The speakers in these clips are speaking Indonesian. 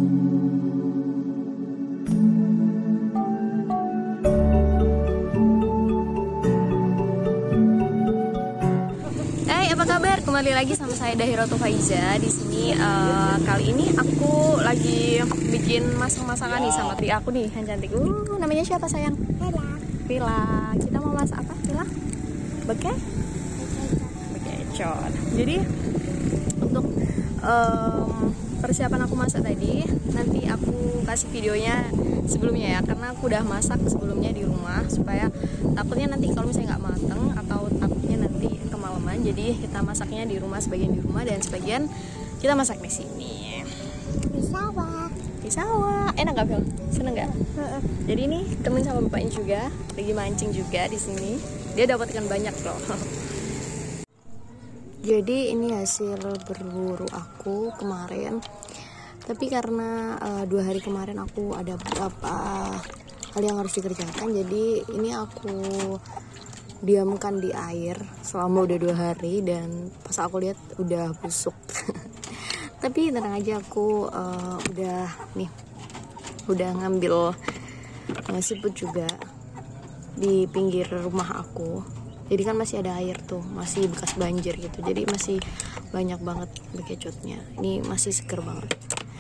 Apa kabar? Kembali lagi sama saya Dahiratu Faiza di sini. Kali ini aku lagi bikin masak-masakan nih sama tri aku nih yang cantik. Namanya siapa sayang? Vila. Kita mau masak apa? Vila? Bekecot. Jadi untuk persiapan aku masak tadi, nanti aku kasih videonya sebelumnya ya, karena aku udah masak sebelumnya di rumah supaya takutnya nanti kalau misalnya nggak mateng atau takutnya nanti kemalaman, jadi kita masaknya di rumah, sebagian di rumah dan sebagian kita masak di sini. Di sawah. Enak nggak, Phil? Seneng nggak? Jadi ini temen sama bapaknya juga lagi mancing juga di sini. Dia dapatkan banyak loh. Jadi ini hasil berburu aku kemarin. Tapi karena 2 hari kemarin aku ada beberapa hal yang harus dikerjakan, jadi ini aku diamkan di air selama udah 2 hari dan pas aku lihat udah busuk. Tapi tenang aja, aku udah ngambil siput juga di pinggir rumah aku. Jadi kan masih ada air tuh, masih bekas banjir gitu. Jadi masih banyak banget bekecotnya. Ini masih seger banget.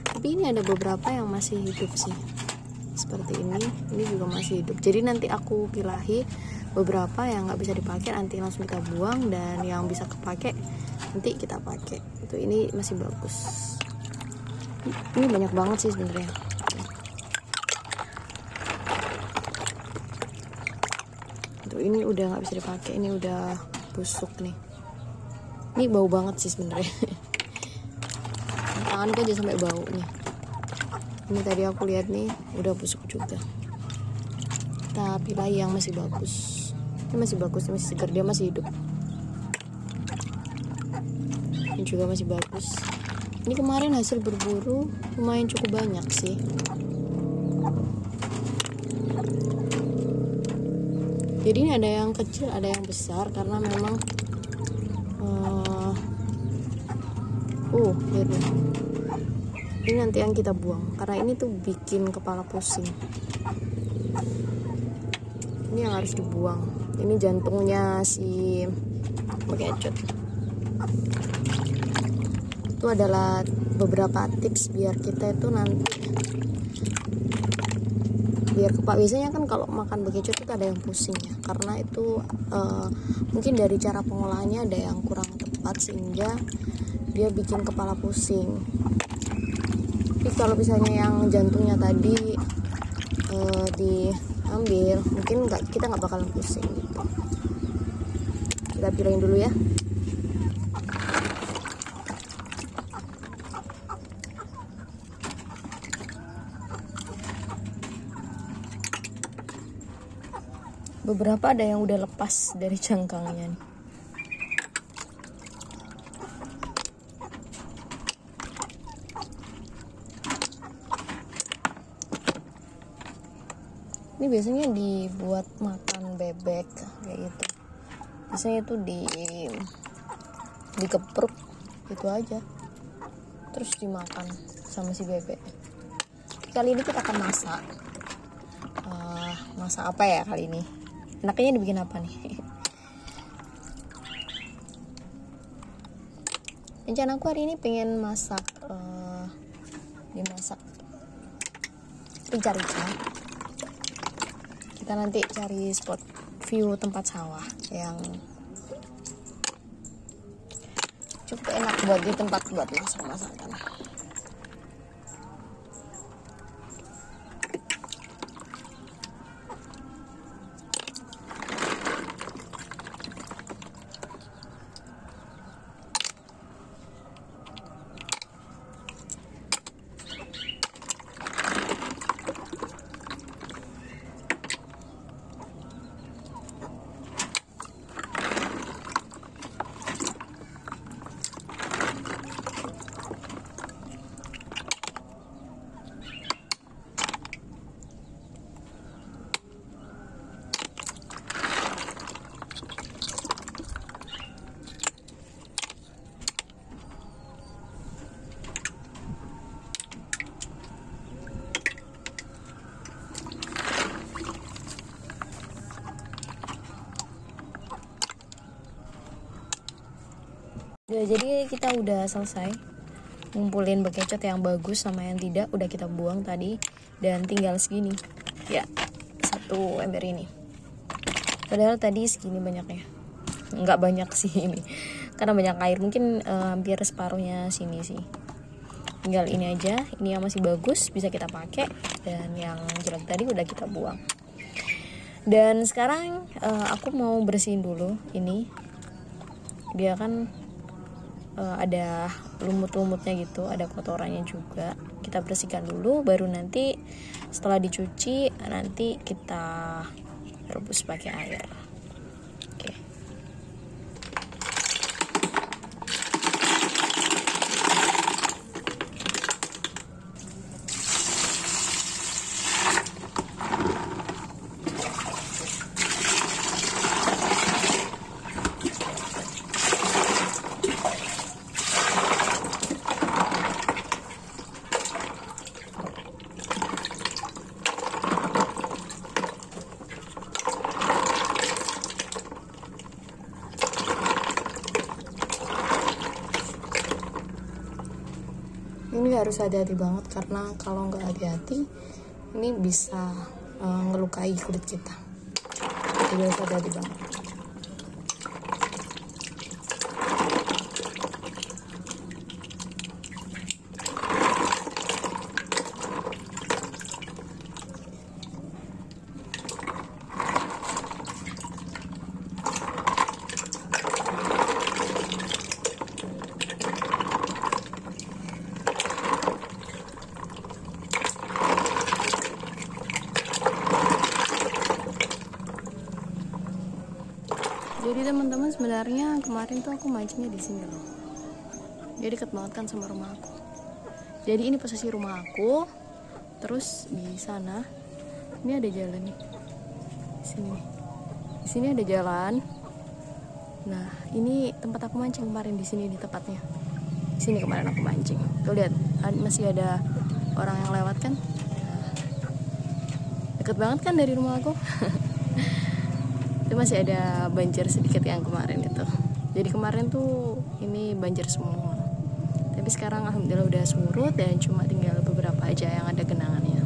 Tapi ini ada beberapa yang masih hidup sih. Seperti ini juga masih hidup. Jadi nanti aku pilahi beberapa yang nggak bisa dipakai, nanti langsung kita buang, dan yang bisa kepake nanti kita pakai. Itu ini masih bagus. Ini banyak banget sih sebenarnya. Ini udah nggak bisa dipakai, ini udah busuk nih. Ini bau banget sih sebenarnya. Tanganku aja sampai bau nih. Ini tadi aku lihat nih udah busuk juga. Tapi lah yang masih bagus. Ini masih bagus, masih segar, dia masih hidup. Ini juga masih bagus. Ini kemarin hasil berburu lumayan cukup banyak sih. Jadi ini ada yang kecil, ada yang besar, karena memang lihat nih. Ini nanti yang kita buang, karena ini tuh bikin kepala pusing. Ini yang harus dibuang. Ini jantungnya si bekecot. Itu adalah beberapa tips biar kita itu nanti biasanya kan kalau makan bekecot itu ada yang pusing ya, karena itu mungkin dari cara pengolahannya ada yang kurang tepat sehingga dia bikin kepala pusing. Tapi kalau misalnya yang jantungnya tadi diambil, mungkin kita nggak bakalan pusing gitu. Kita pilahin dulu ya. Beberapa ada yang udah lepas dari cangkangnya nih. Ini biasanya dibuat makan bebek kayak gitu. Biasanya itu dikepruk gitu aja, terus dimakan sama si bebek. Kali ini kita akan masak. Masak apa ya kali ini? Enaknya dibikin apa nih? Rencana aku hari ini pengen masak dimasak rica-rica. Kita nanti cari spot view tempat sawah yang cukup enak buat di tempat buat masak-masakan. Ya, jadi kita udah selesai ngumpulin bekecot yang bagus sama yang tidak, udah kita buang tadi, dan tinggal segini ya, satu ember ini. Padahal tadi segini banyaknya, nggak banyak sih ini karena banyak air, mungkin hampir separuhnya sini sih. Tinggal ini aja, ini yang masih bagus bisa kita pakai, dan yang jelek tadi udah kita buang. Dan sekarang aku mau bersihin dulu ini, dia kan ada lumut-lumutnya gitu, ada kotorannya juga, kita bersihkan dulu, baru nanti setelah dicuci nanti kita rebus pakai air. Oke. Ini harus hati-hati banget, karena kalau nggak hati-hati ini bisa ngelukai kulit kita. Jadi harus hati-hati banget. Jadi teman-teman, sebenarnya kemarin tuh aku mancingnya di sini loh. Jadi deket banget kan sama rumah aku. Jadi ini posisi rumah aku. Terus di sana ini ada jalan nih. Di sini ada jalan. Nah, ini tempat aku mancing kemarin, di sini di tepatnya. Di sini kemarin aku mancing. Tuh lihat, masih ada orang yang lewat kan? Nah, deket banget kan dari rumah aku. Itu masih ada banjir sedikit yang kemarin itu. Jadi kemarin tuh ini banjir semua. Tapi sekarang alhamdulillah udah surut, dan cuma tinggal beberapa aja yang ada genangannya.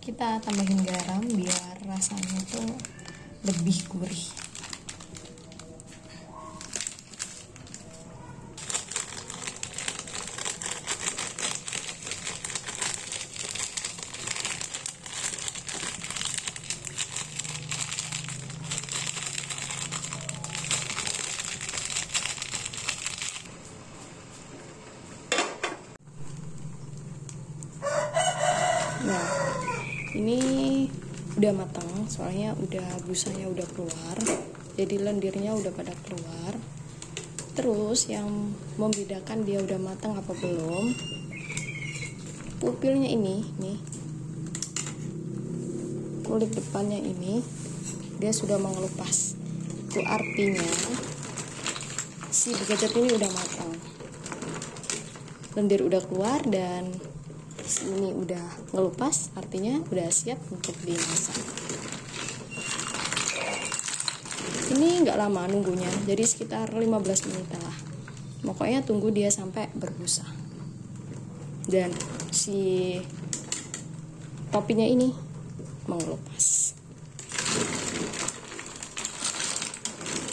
Kita tambahin garam biar rasanya tuh lebih gurih. Nah, ini udah matang, soalnya udah busanya udah keluar, jadi lendirnya udah pada keluar. Terus yang membedakan dia udah matang apa belum, pupilnya ini nih, kulit depannya ini dia sudah mengelupas. Itu artinya si bekecot ini udah matang, lendir udah keluar dan ini udah ngelupas, artinya udah siap untuk dimasak. Ini nggak lama nunggunya, jadi sekitar 15 menit lah. Pokoknya tunggu dia sampai berbusa. Dan si topinya ini mengelupas.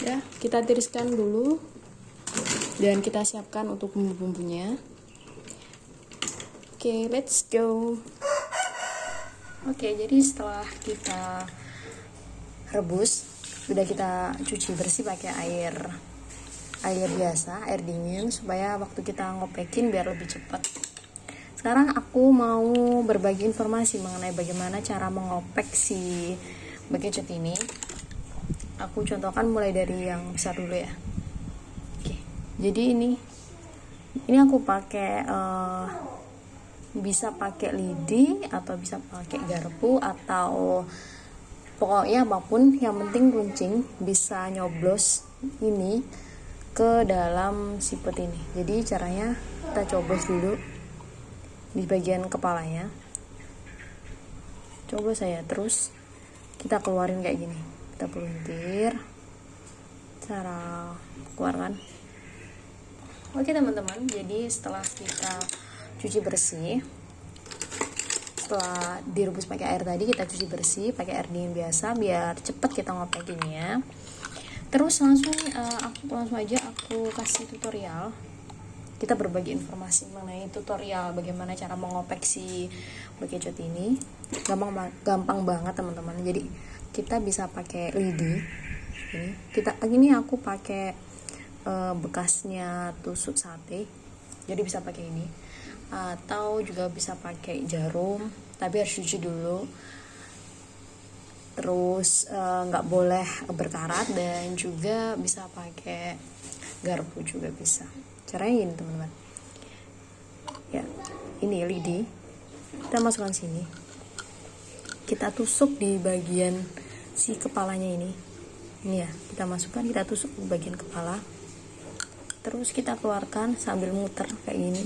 Ya, kita tiriskan dulu dan kita siapkan untuk bumbu-bumbunya. Oke, let's go. Oke, jadi setelah kita rebus, udah kita cuci bersih pakai air biasa, air dingin, supaya waktu kita ngopekin biar lebih cepat. Sekarang aku mau berbagi informasi mengenai bagaimana cara mengopek si bekecot ini. Aku contohkan mulai dari yang besar dulu ya. Oke, jadi ini aku pakai bisa pakai lidi atau bisa pakai garpu atau pokoknya apapun, yang penting runcing bisa nyoblos ini ke dalam siput ini. Jadi caranya kita coblos dulu di bagian kepalanya, coblos saya, terus kita keluarin kayak gini, kita peluntir, cara keluarkan. Oke teman-teman, jadi setelah kita cuci bersih, setelah direbus pakai air tadi, kita cuci bersih pakai air dingin biasa biar cepet kita ngopekinnya. Terus langsung aja aku kasih tutorial. Kita berbagi informasi mengenai tutorial bagaimana cara mengopek si bekecot ini. Gampang banget teman-teman. Jadi kita bisa pakai lidi. Ini aku pakai bekasnya tusuk sate. Jadi bisa pakai ini. Atau juga bisa pakai jarum, tapi harus cuci dulu. Terus nggak boleh berkarat, dan juga bisa pakai garpu juga bisa. Caranya ini teman-teman ya, ini lidi kita masukkan sini, kita tusuk di bagian si kepalanya ini ya, kita masukkan, kita tusuk di bagian kepala, terus kita keluarkan sambil muter kayak gini.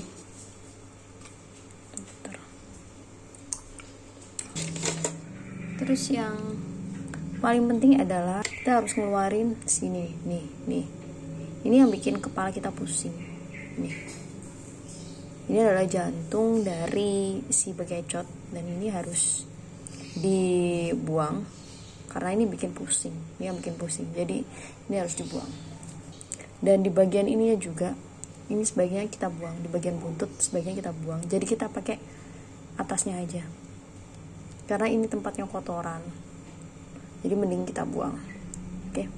Terus yang paling penting adalah kita harus ngeluarin sini nih. Ini yang bikin kepala kita pusing. Ini adalah jantung dari si bekecot, dan ini harus dibuang karena ini bikin pusing. Ini yang bikin pusing. Jadi ini harus dibuang. Dan di bagian ininya juga, ini sebaiknya kita buang. Di bagian buntut sebaiknya kita buang. Jadi kita pakai atasnya aja. Karena ini tempatnya kotoran. Jadi mending kita buang. Oke.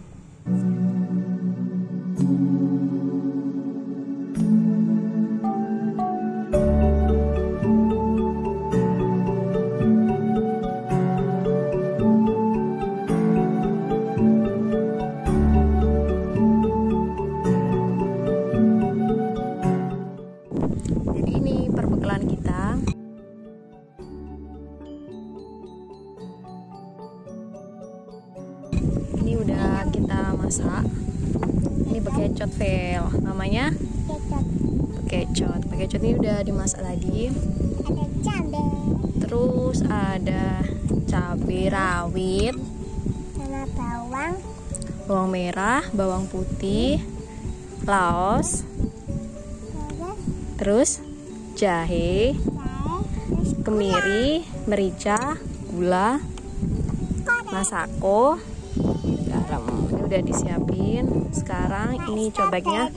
Jadi ini perbekalan kita. Ini udah kita masak. Ini bekecot Vel, namanya bekecot. Bekecot ini udah dimasak tadi. Ada cabai. Terus ada cabai rawit, Sama bawang. bawang merah, bawang putih, laos, terus jahe, kemiri, merica, gula, masako, garam. Ini udah disiapin. Sekarang ini cobeknya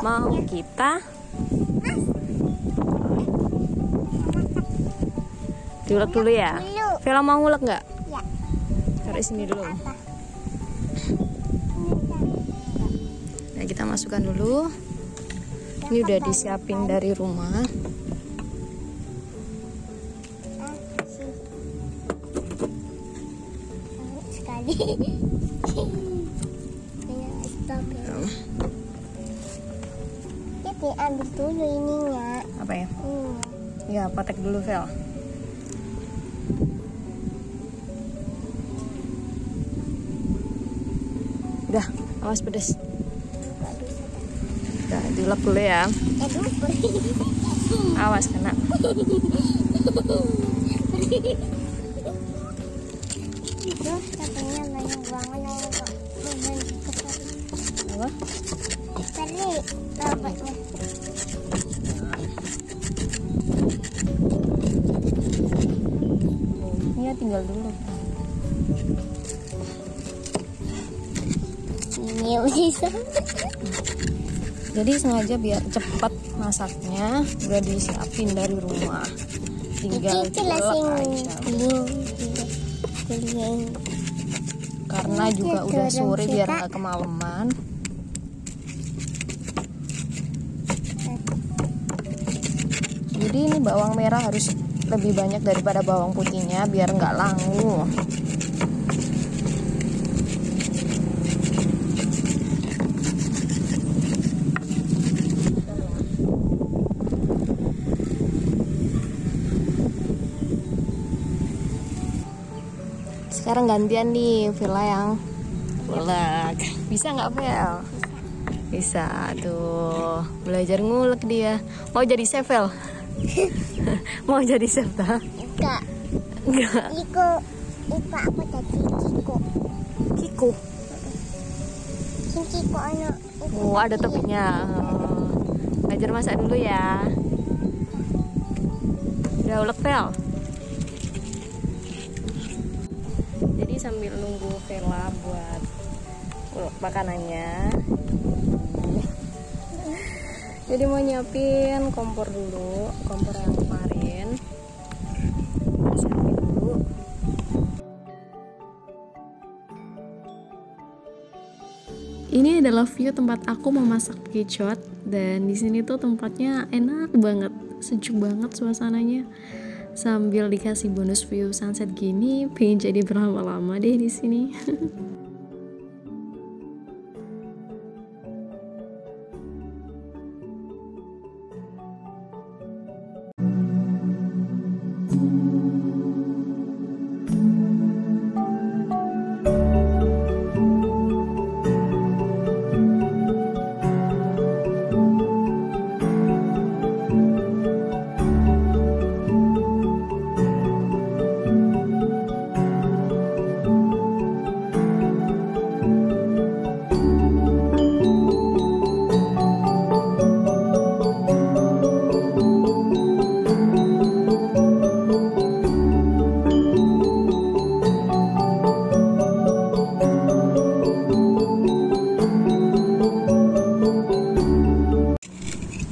mau kita diulek dulu ya. Vela mau ngulek nggak? Ya. Taruh sini dulu. Nah, kita masukkan dulu. Ini udah disiapin dari rumah. Sekali. Stop ya. Jadi ambil dulu ininya. Apa ya? Ini. Ya, patek dulu, Vel. Udah, awas pedes. Udah, diulek dulu ya. Aduh. Awas kena. Terus katanya banyak banget Apa? tadi dapatnya. Iya, tinggal dulu. Ini bisa. Jadi sengaja biar cepat masaknya, udah disiapin dari rumah. Tinggal Itu langsung aja. kuning. Karena juga udah sore biar nggak kemalaman. Jadi ini bawang merah harus lebih banyak daripada bawang putihnya biar nggak langu. Sekarang gantian nih Villa yang ulek. Bisa nggak Vel? Bisa tuh. Belajar ngulek dia. Mau jadi chef Vel? Mau jadi chef tak? Enggak. Enggak. Iko aku tadi Kiko. Kiko. Kiko anak. Oh ada topinya. Belajar masak dulu ya. Udah ulek Vel? Jadi sambil nunggu Vela buat makanannya, jadi mau nyiapin kompor dulu, kompor yang kemarin siapin dulu. Ini adalah view tempat aku memasak bekicot, dan di sini tuh tempatnya enak banget, sejuk banget suasananya. Sambil dikasih bonus view sunset gini, pengen jadi berlama-lama deh di sini.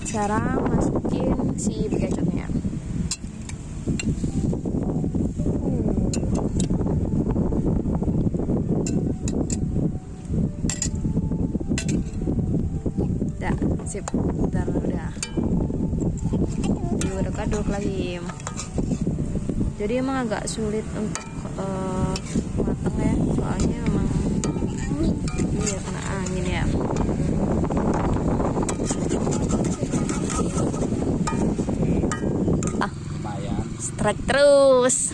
Sekarang masukin si bekicotnya. Udah, sip. Bentar, udah. Diaduk-aduk lagi. Jadi emang agak sulit untuk matang ya, soalnya emang iya kena angin ya. Strike terus.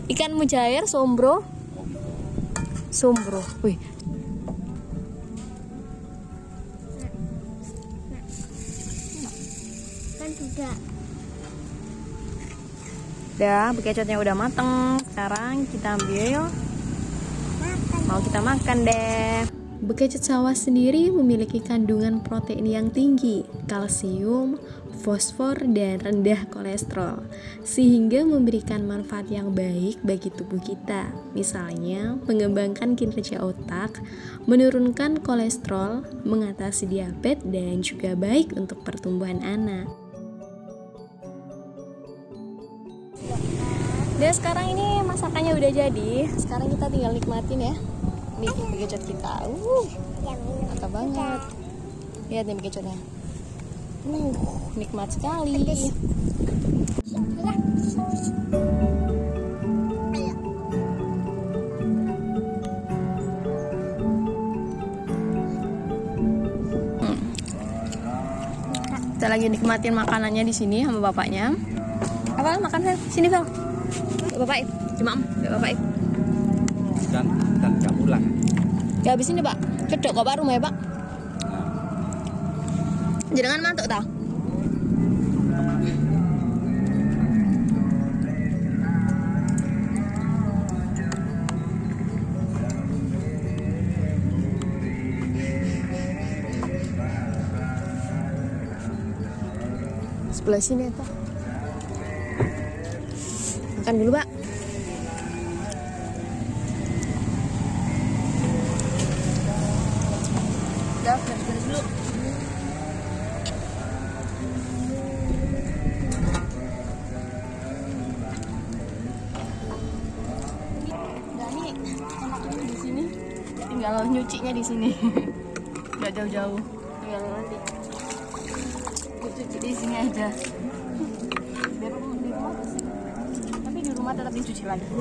Ikan mujair sombro. Sombro. Wih. Kan juga. Udah, bekicotnya udah mateng. Sekarang kita ambil. Mau kita makan deh. Bekicot sawah sendiri memiliki kandungan protein yang tinggi, kalsium, fosfor, dan rendah kolesterol, sehingga memberikan manfaat yang baik bagi tubuh kita. Misalnya, mengembangkan kinerja otak, menurunkan kolesterol, mengatasi diabetes, dan juga baik untuk pertumbuhan anak. Dan sekarang ini masakannya udah jadi. Sekarang kita tinggal nikmatin ya. Nih, bekicot kita. Mantap banget. Lihat nih bekicotnya. Nikmat sekali. Kita lagi nikmatin makanannya di sini sama bapaknya. Apa makan Fel? Sini Fel. Bapak, cuma Bapak. Dan kamu lah. Ya habis ini Pak. Cedok kok Pak rumah ya Pak. Jangan mantuk tau. Sebelah sini ya Pak. Makan dulu Pak. Udah, beres-beres dulu. Enaknya di sini, tinggal nyucinya di sini, nggak jauh-jauh, tinggal nanti cuci cuci di sini aja. Biar di rumah bersih. Tapi di rumah tetap dicuci lagi. Ini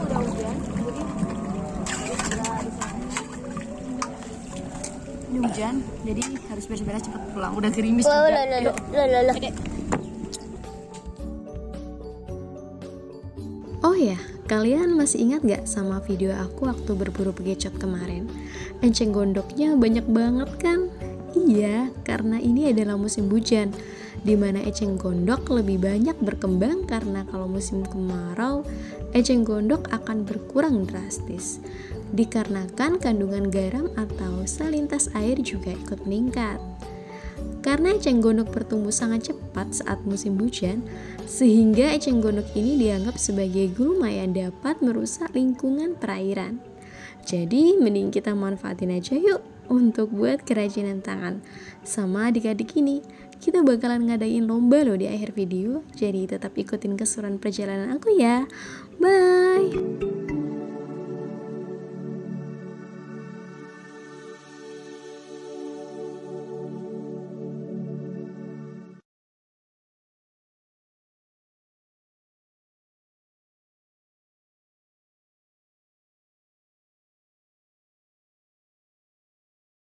udah hujan, jadi segera di sana. Ini hujan, jadi harus beres-beres cepat pulang. Udah gerimis juga. Yuk. Adek. Oh ya, kalian masih ingat gak sama video aku waktu berburu pegecot kemarin? Enceng gondoknya banyak banget kan? Iya, karena ini adalah musim hujan, dimana eceng gondok lebih banyak berkembang karena kalau musim kemarau, eceng gondok akan berkurang drastis. Dikarenakan kandungan garam atau salintas air juga ikut meningkat. Karena eceng gondok bertumbuh sangat cepat saat musim hujan, sehingga eceng gondok ini dianggap sebagai gulma yang dapat merusak lingkungan perairan. Jadi mending kita manfaatin aja yuk untuk buat kerajinan tangan. Sama adik-adik ini, kita bakalan ngadain lomba loh di akhir video, jadi tetap ikutin keseruan perjalanan aku ya. Bye!